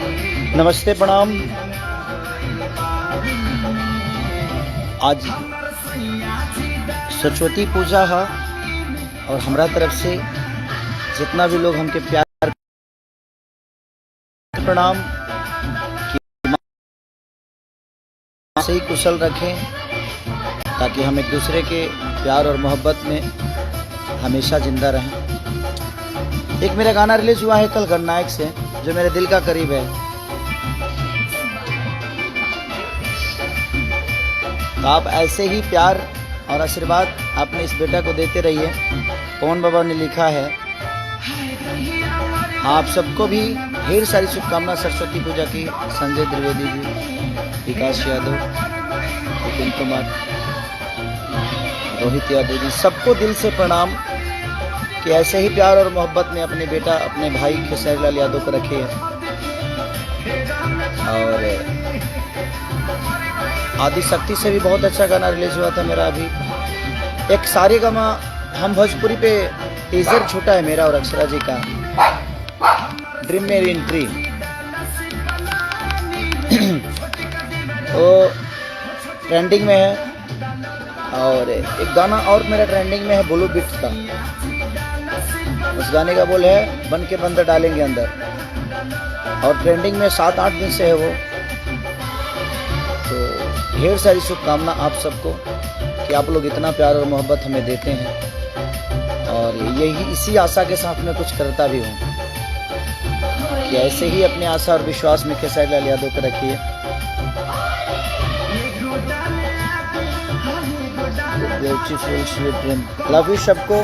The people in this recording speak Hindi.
नमस्ते प्रणाम। आज सरस्वती पूजा है और हमरा तरफ से जितना भी लोग हमके प्यार प्रणाम से ही कुशल रखें ताकि हम एक दूसरे के प्यार और मोहब्बत में हमेशा जिंदा रहें। एक मेरा गाना रिलीज हुआ है कल गणनायक से जो मेरे दिल का करीब है। तो आप ऐसे ही प्यार और आशीर्वाद अपने इस बेटा को देते रहिए। पवन बाबा ने लिखा है। आप सबको भी ढेर सारी शुभकामना सरस्वती पूजा की। संजय द्विवेदी जी, विकास यादव, विपिन कुमार, रोहित यादव जी, सबको दिल से प्रणाम कि ऐसे ही प्यार और मोहब्बत में अपने बेटा अपने भाई खेसारी लाल यादव को रखे। और आदि शक्ति से भी बहुत अच्छा गाना रिलीज हुआ था मेरा। अभी एक सारेगामा हम भोजपुरी पे टीजर छूटा है मेरा और अक्षरा जी का, ड्रीम में एंट्री। वो ट्रेंडिंग में है। और एक गाना और मेरा ट्रेंडिंग में है ब्लू बिट का। उस गाने का बोल है बन के बंदर डालेंगे अंदर, और ट्रेंडिंग में 7-8 दिन से है वो। तो ढेर सारी शुभकामना आप सबको कि आप लोग इतना प्यार और मोहब्बत हमें देते हैं। और यही इसी आशा के साथ मैं कुछ करता भी हूँ कि ऐसे ही अपने आशा और विश्वास में खेसारी लाल यादव को रखिए। Beautiful sweet dream. Love you सबको।